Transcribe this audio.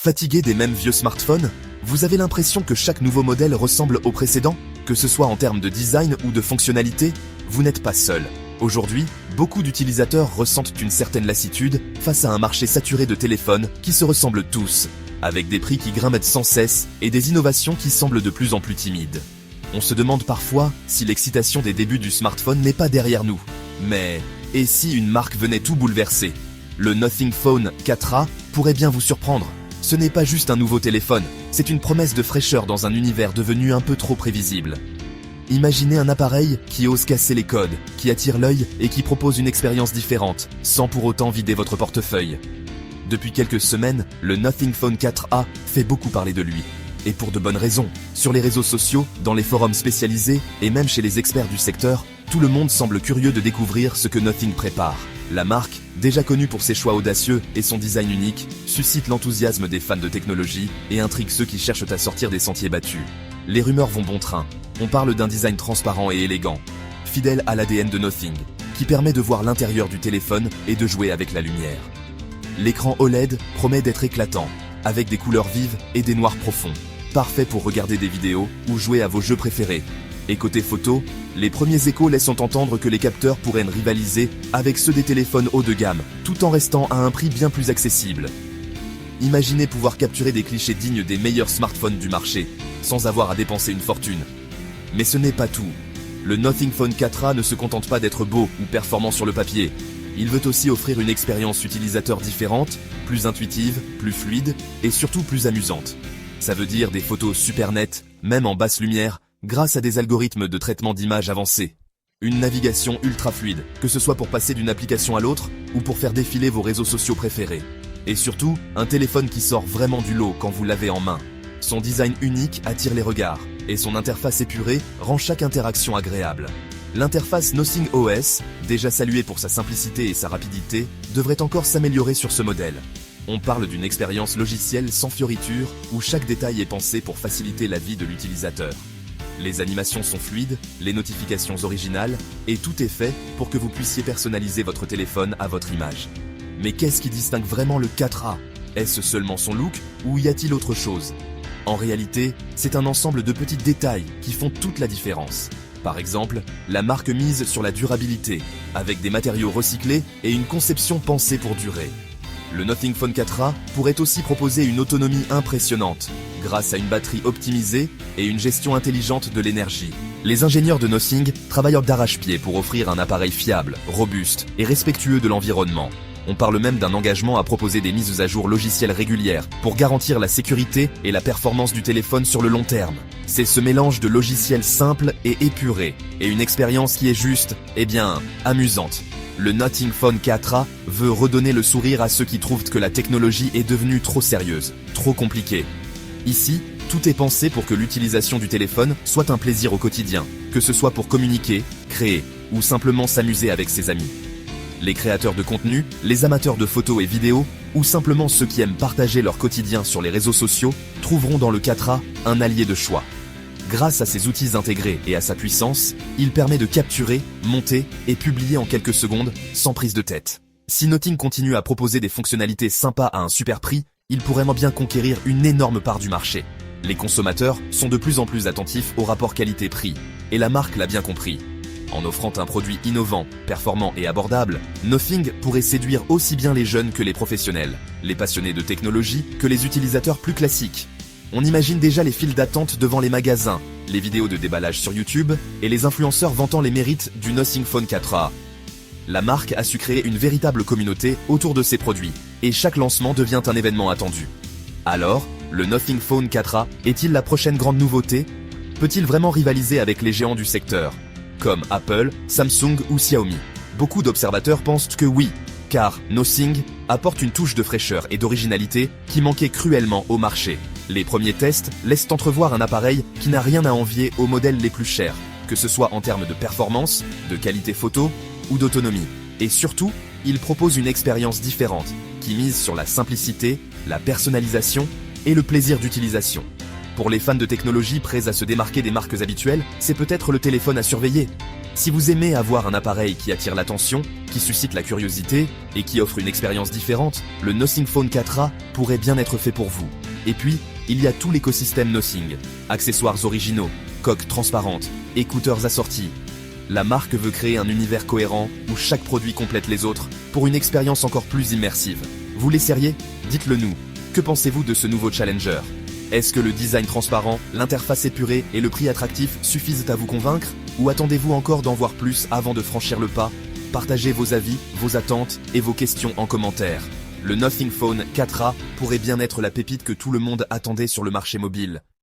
Fatigué des mêmes vieux smartphones? Vous avez l'impression que chaque nouveau modèle ressemble au précédent? Que ce soit en termes de design ou de fonctionnalité, vous n'êtes pas seul. Aujourd'hui, beaucoup d'utilisateurs ressentent une certaine lassitude face à un marché saturé de téléphones qui se ressemblent tous, avec des prix qui grimpent sans cesse et des innovations qui semblent de plus en plus timides. On se demande parfois si l'excitation des débuts du smartphone n'est pas derrière nous. Mais, et si une marque venait tout bouleverser? Le Nothing Phone 4a pourrait bien vous surprendre. Ce n'est pas juste un nouveau téléphone, c'est une promesse de fraîcheur dans un univers devenu un peu trop prévisible. Imaginez un appareil qui ose casser les codes, qui attire l'œil et qui propose une expérience différente, sans pour autant vider votre portefeuille. Depuis quelques semaines, le Nothing Phone 4a fait beaucoup parler de lui. Et pour de bonnes raisons. Sur les réseaux sociaux, dans les forums spécialisés et même chez les experts du secteur, tout le monde semble curieux de découvrir ce que Nothing prépare. La marque, déjà connue pour ses choix audacieux et son design unique, suscite l'enthousiasme des fans de technologie et intrigue ceux qui cherchent à sortir des sentiers battus. Les rumeurs vont bon train. On parle d'un design transparent et élégant, fidèle à l'ADN de Nothing, qui permet de voir l'intérieur du téléphone et de jouer avec la lumière. L'écran OLED promet d'être éclatant, avec des couleurs vives et des noirs profonds. Parfait pour regarder des vidéos ou jouer à vos jeux préférés. Et côté photo, les premiers échos laissent entendre que les capteurs pourraient rivaliser avec ceux des téléphones haut de gamme, tout en restant à un prix bien plus accessible. Imaginez pouvoir capturer des clichés dignes des meilleurs smartphones du marché, sans avoir à dépenser une fortune. Mais ce n'est pas tout. Le Nothing Phone 4a ne se contente pas d'être beau ou performant sur le papier. Il veut aussi offrir une expérience utilisateur différente, plus intuitive, plus fluide et surtout plus amusante. Ça veut dire des photos super nettes, même en basse lumière, grâce à des algorithmes de traitement d'image avancés. Une navigation ultra fluide, que ce soit pour passer d'une application à l'autre ou pour faire défiler vos réseaux sociaux préférés. Et surtout, un téléphone qui sort vraiment du lot quand vous l'avez en main. Son design unique attire les regards, et son interface épurée rend chaque interaction agréable. L'interface Nothing OS, déjà saluée pour sa simplicité et sa rapidité, devrait encore s'améliorer sur ce modèle. On parle d'une expérience logicielle sans fioritures, où chaque détail est pensé pour faciliter la vie de l'utilisateur. Les animations sont fluides, les notifications originales, et tout est fait pour que vous puissiez personnaliser votre téléphone à votre image. Mais qu'est-ce qui distingue vraiment le 4a? Est-ce seulement son look, ou y a-t-il autre chose? En réalité, c'est un ensemble de petits détails qui font toute la différence. Par exemple, la marque mise sur la durabilité, avec des matériaux recyclés et une conception pensée pour durer. Le Nothing Phone 4a pourrait aussi proposer une autonomie impressionnante, grâce à une batterie optimisée et une gestion intelligente de l'énergie. Les ingénieurs de Nothing travaillent d'arrache-pied pour offrir un appareil fiable, robuste et respectueux de l'environnement. On parle même d'un engagement à proposer des mises à jour logicielles régulières pour garantir la sécurité et la performance du téléphone sur le long terme. C'est ce mélange de logiciels simples et épurés, et une expérience qui est juste, amusante. Le Nothing Phone 4a veut redonner le sourire à ceux qui trouvent que la technologie est devenue trop sérieuse, trop compliquée. Ici, tout est pensé pour que l'utilisation du téléphone soit un plaisir au quotidien, que ce soit pour communiquer, créer ou simplement s'amuser avec ses amis. Les créateurs de contenu, les amateurs de photos et vidéos, ou simplement ceux qui aiment partager leur quotidien sur les réseaux sociaux, trouveront dans le 4a un allié de choix. Grâce à ses outils intégrés et à sa puissance, il permet de capturer, monter et publier en quelques secondes, sans prise de tête. Si Nothing continue à proposer des fonctionnalités sympas à un super prix, il pourrait bien conquérir une énorme part du marché. Les consommateurs sont de plus en plus attentifs au rapport qualité-prix, et la marque l'a bien compris. En offrant un produit innovant, performant et abordable, Nothing pourrait séduire aussi bien les jeunes que les professionnels, les passionnés de technologie que les utilisateurs plus classiques. On imagine déjà les files d'attente devant les magasins, les vidéos de déballage sur YouTube et les influenceurs vantant les mérites du Nothing Phone 4a. La marque a su créer une véritable communauté autour de ses produits, et chaque lancement devient un événement attendu. Alors, le Nothing Phone 4a est-il la prochaine grande nouveauté? Peut-il vraiment rivaliser avec les géants du secteur, comme Apple, Samsung ou Xiaomi? Beaucoup d'observateurs pensent que oui, car Nothing apporte une touche de fraîcheur et d'originalité qui manquait cruellement au marché. Les premiers tests laissent entrevoir un appareil qui n'a rien à envier aux modèles les plus chers, que ce soit en termes de performance, de qualité photo ou d'autonomie. Et surtout, il propose une expérience différente, qui mise sur la simplicité, la personnalisation et le plaisir d'utilisation. Pour les fans de technologie prêts à se démarquer des marques habituelles, c'est peut-être le téléphone à surveiller. Si vous aimez avoir un appareil qui attire l'attention, qui suscite la curiosité et qui offre une expérience différente, le Nothing Phone 4a pourrait bien être fait pour vous. Et puis, il y a tout l'écosystème Nothing. Accessoires originaux, coques transparentes, écouteurs assortis. La marque veut créer un univers cohérent où chaque produit complète les autres pour une expérience encore plus immersive. Vous l'essayeriez? Dites-le nous. Que pensez-vous de ce nouveau Challenger? Est-ce que le design transparent, l'interface épurée et le prix attractif suffisent à vous convaincre? Ou attendez-vous encore d'en voir plus avant de franchir le pas? Partagez vos avis, vos attentes et vos questions en commentaire. Le Nothing Phone 4a pourrait bien être la pépite que tout le monde attendait sur le marché mobile.